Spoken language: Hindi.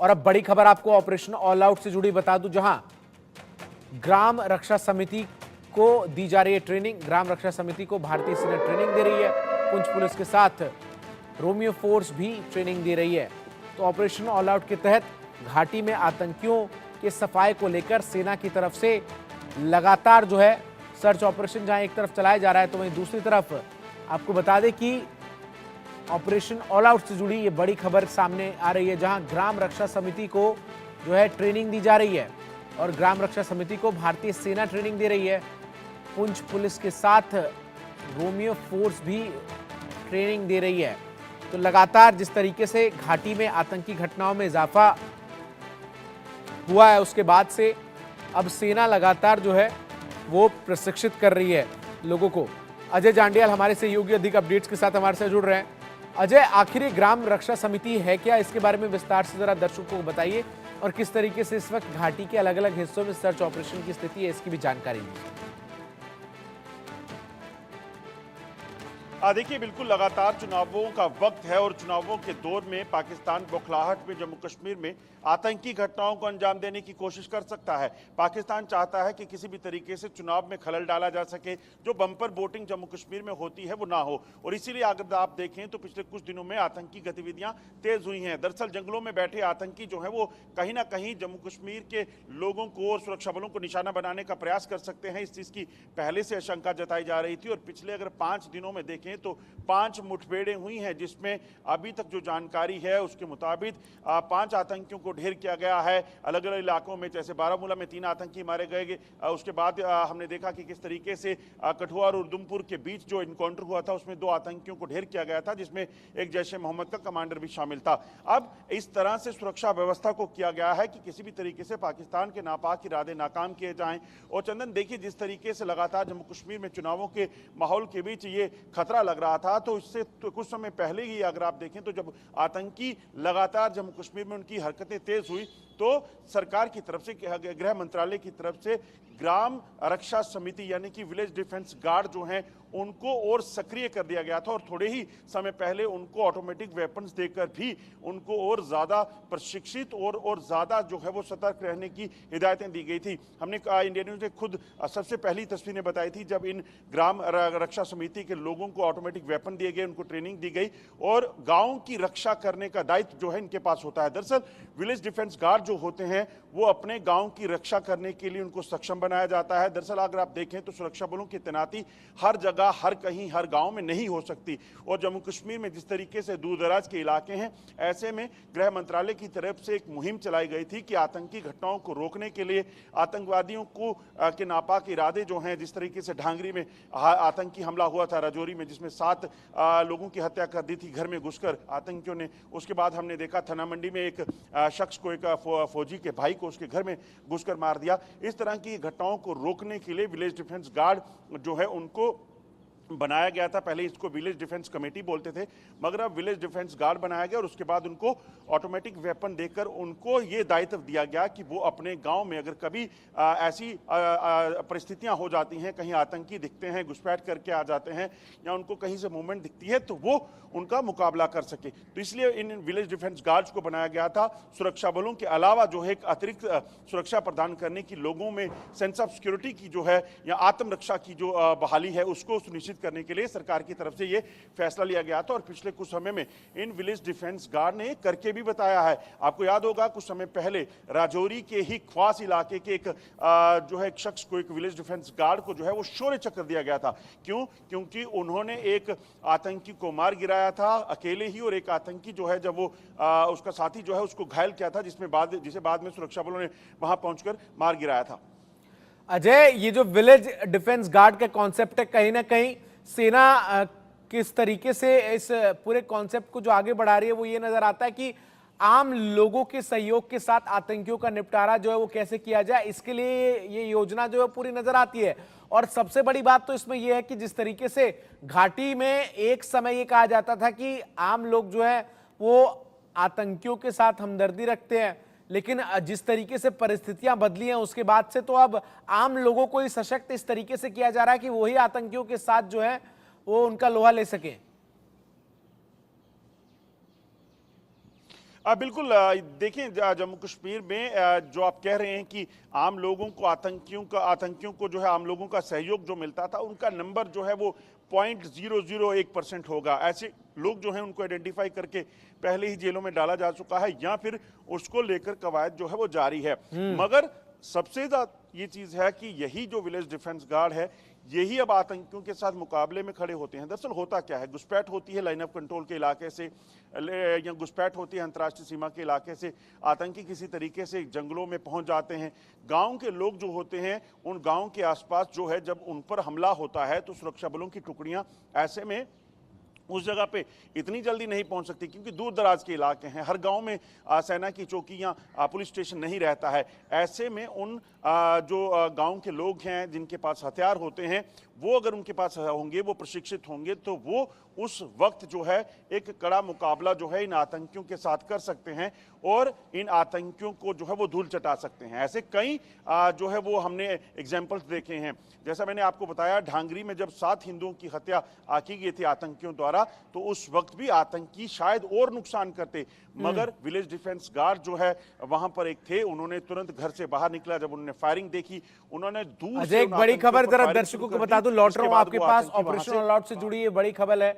और अब बड़ी खबर आपको ऑपरेशन ऑल आउट से जुड़ी बता दूं, जहां ग्राम रक्षा समिति को दी जा रही है ट्रेनिंग। ग्राम रक्षा समिति को भारतीय सेना ट्रेनिंग दे रही है। पुंछ पुलिस के साथ रोमियो फोर्स भी ट्रेनिंग दे रही है। तो ऑपरेशन ऑल आउट के तहत घाटी में आतंकियों के सफाए को लेकर सेना की तरफ से लगातार जो है सर्च ऑपरेशन जहां एक तरफ चलाया जा रहा है, तो वहीं दूसरी तरफ आपको बता दें कि ऑपरेशन ऑल आउट से जुड़ी ये बड़ी खबर सामने आ रही है, जहां ग्राम रक्षा समिति को जो है ट्रेनिंग दी जा रही है और ग्राम रक्षा समिति को भारतीय सेना ट्रेनिंग दे रही है। पुंछ पुलिस के साथ रोमियो फोर्स भी ट्रेनिंग दे रही है। तो लगातार जिस तरीके से घाटी में आतंकी घटनाओं में इजाफा हुआ है, उसके बाद से अब सेना लगातार जो है वो प्रशिक्षित कर रही है लोगों को। अजय जांडियाल हमारे सहयोगी अधिक अपडेट्स के साथ हमारे साथ जुड़ रहे हैं। अजय, आखिर ये ग्राम रक्षा समिति है क्या? इसके बारे में विस्तार से जरा दर्शकों को बताइए और किस तरीके से इस वक्त घाटी के अलग अलग हिस्सों में सर्च ऑपरेशन की स्थिति है, इसकी भी जानकारी दीजिए। देखिए, बिल्कुल लगातार चुनावों का वक्त है और चुनावों के दौर में पाकिस्तान बौखलाहट में जम्मू कश्मीर में आतंकी घटनाओं को अंजाम देने की कोशिश कर सकता है। पाकिस्तान चाहता है कि किसी भी तरीके से चुनाव में खलल डाला जा सके, जो बम्पर वोटिंग जम्मू कश्मीर में होती है वो ना हो। और इसीलिए अगर आप देखें तो पिछले कुछ दिनों में आतंकी गतिविधियां तेज हुई हैं। दरअसल जंगलों में बैठे आतंकी जो है वो कहीं ना कहीं जम्मू कश्मीर के लोगों को और सुरक्षा बलों को निशाना बनाने का प्रयास कर सकते हैं। इस चीज की पहले से आशंका जताई जा रही थी और पिछले अगर 5 दिनों में देखें तो 5 मुठभेड़ें हुई हैं, जिसमें अभी तक जो जानकारी है उसके मुताबिक 5 आतंकियों को ढेर किया गया है अलग अलग इलाकों में। जैसे बारामूला में 3 आतंकी मारे गए। उसके बाद हमने देखा कि किस तरीके से कठुआ और उधमपुर के बीच जो इनकाउंटर हुआ था उसमें 2 आतंकियों को ढेर किया गया था, जिसमें एक जैश ए मोहम्मद का कमांडर भी शामिल था। अब इस तरह से सुरक्षा व्यवस्था को किया गया है कि किसी भी तरीके से पाकिस्तान के नापाक इरादे नाकाम किए जाएं। और चंदन, देखिए जिस तरीके से लगातार जम्मू कश्मीर में चुनावों के माहौल के बीच ये खतरा लग रहा था, तो इससे तो कुछ समय पहले ही अगर आप देखें तो जब आतंकी लगातार जम्मू कश्मीर में उनकी हरकतें तेज हुई तो सरकार की तरफ से, गृह मंत्रालय की तरफ से ग्राम रक्षा समिति यानी कि विलेज डिफेंस गार्ड जो हैं उनको और सक्रिय कर दिया गया था और थोड़े ही समय पहले उनको ऑटोमेटिक वेपन्स देकर भी उनको और ज्यादा प्रशिक्षित और ज्यादा जो है वो सतर्क रहने की हिदायतें दी गई थी। हमने इंडिया न्यूज ने खुद सबसे पहली तस्वीरें बताई थी जब इन ग्राम रक्षा समिति के लोगों को ऑटोमेटिक वेपन दिए गए, उनको ट्रेनिंग दी गई और गांव की रक्षा करने का दायित्व जो है इनके पास होता है। दरअसल विलेज डिफेंस गार्ड जो होते हैं वो अपने गांव की रक्षा करने के लिए उनको सक्षम बनाया जाता है। दरअसल अगर आप देखें तो सुरक्षा बलों की तैनाती हर जगह, हर कहीं, हर गांव में नहीं हो सकती और जम्मू कश्मीर में जिस तरीके से दूर दराज के इलाके हैं, ऐसे में गृह मंत्रालय की तरफ से एक मुहिम चलाई गई थी कि आतंकी घटनाओं को रोकने के लिए आतंकवादियों को के नापाक इरादे जो हैं, जिस तरीके से ढांगरी में आतंकी हमला हुआ था, राजौरी में जिसमें 7 लोगों की हत्या कर दी थी घर में घुसकर आतंकियों ने। उसके बाद हमने देखा थना मंडी में एक शख्स को, एक फौजी के भाई को उसके घर में घुसकर मार दिया। इस तरह की घटनाओं को रोकने के लिए विलेज डिफेंस गार्ड जो है उनको बनाया गया था। पहले इसको विलेज डिफेंस कमेटी बोलते थे, मगर अब विलेज डिफेंस गार्ड बनाया गया और उसके बाद उनको ऑटोमेटिक वेपन देकर उनको ये दायित्व दिया गया कि वो अपने गांव में अगर कभी ऐसी परिस्थितियां हो जाती हैं, कहीं आतंकी दिखते हैं, घुसपैठ करके आ जाते हैं या उनको कहीं से मूवमेंट दिखती है, तो वो उनका मुकाबला कर सके। तो इसलिए इन विलेज डिफेंस गार्ड्स को बनाया गया था। सुरक्षा बलों के अलावा जो है एक अतिरिक्त सुरक्षा प्रदान करने की, लोगों में सेंस ऑफ सिक्योरिटी की जो है या आत्मरक्षा की जो बहाली है उसको सुनिश्चित करने के लिए सरकार की तरफ से ये फैसला लिया गया था और पिछले कुछ समय में इन विलेज डिफेंस गार्ड ने करके भी बताया है। आपको याद होगा कुछ समय पहले राजौरी के ही ख्वास इलाके के एक जो है एक शख्स को, एक विलेज डिफेंस गार्ड को जो है वो शौर्य चक्र दिया गया था। क्यों? क्योंकि उन्होंने एक आतंकी को मार गिराया था अकेले ही और एक आतंकी जो है जब वो उसका साथी जो है उसको घायल किया था, जिसे बाद में सुरक्षा बलों ने वहां पहुंचकर मार गिराया था। अजय, ये जो विलेज डिफेंस गार्ड का कॉन्सेप्ट है, कहीं ना कहीं सेना किस तरीके से इस पूरे कॉन्सेप्ट को जो आगे बढ़ा रही है वो ये नजर आता है कि आम लोगों के सहयोग के साथ आतंकियों का निपटारा जो है वो कैसे किया जाए, इसके लिए ये योजना जो है पूरी नजर आती है। और सबसे बड़ी बात तो इसमें यह है कि जिस तरीके से घाटी में एक समय ये कहा जाता था कि आम लोग जो है वो आतंकियों के साथ हमदर्दी रखते हैं, लेकिन जिस तरीके से परिस्थितियां बदली हैं उसके बाद से तो अब आम लोगों को ही सशक्त इस तरीके से किया जा रहा है कि वही आतंकियों के साथ जो है वो उनका लोहा ले सके। बिल्कुल देखिए जम्मू कश्मीर में जो आप कह रहे हैं कि आम लोगों को आतंकियों को जो है आम लोगों का सहयोग जो मिलता था उनका नंबर जो है वो 0.001% होगा। ऐसे लोग जो हैं उनको आइडेंटिफाई करके पहले ही जेलों में डाला जा चुका है या फिर उसको लेकर कवायद जो है वो जारी है। मगर सबसे ज्यादा ये चीज है कि यही जो विलेज डिफेंस गार्ड है यही अब आतंकियों के साथ मुकाबले में खड़े होते हैं। दरअसल होता क्या है, घुसपैठ होती है लाइन ऑफ कंट्रोल के इलाके से या घुसपैठ होती है अंतर्राष्ट्रीय सीमा के इलाके से, आतंकी किसी तरीके से जंगलों में पहुंच जाते हैं। गांव के लोग जो होते हैं उन गांव के आसपास जो है जब उन पर हमला होता है तो सुरक्षा बलों की टुकड़ियां ऐसे में उस जगह पे इतनी जल्दी नहीं पहुंच सकती क्योंकि दूर दराज के इलाके हैं। हर गांव में सेना की चौकियां पुलिस स्टेशन नहीं रहता है। ऐसे में उन जो गांव के लोग हैं जिनके पास हथियार होते हैं वो अगर उनके पास होंगे, वो प्रशिक्षित होंगे तो वो उस वक्त जो है एक कड़ा मुकाबला जो है इन आतंकियों के साथ कर सकते हैं और इन आतंकियों को जो है वो धूल चटा सकते हैं। ऐसे कई जो है वो हमने एग्जाम्पल्स देखे हैं। जैसा मैंने आपको बताया, ढांगरी में जब 7 हिंदुओं की हत्या की गई थी आतंकियों द्वारा तो उस वक्त भी आतंकी शायद और नुकसान करते, मगर विलेज डिफेंस गार्ड जो है वहां पर एक थे, उन्होंने तुरंत घर से बाहर निकला। जब उन्होंने फायरिंग देखी, उन्होंने दूर से एक बड़ी खबर जरा दर्शकों को बता दूं, लौट रहा हूं आपके पास, ऑपरेशन ऑल आउट से जुड़ी ये बड़ी खबर है।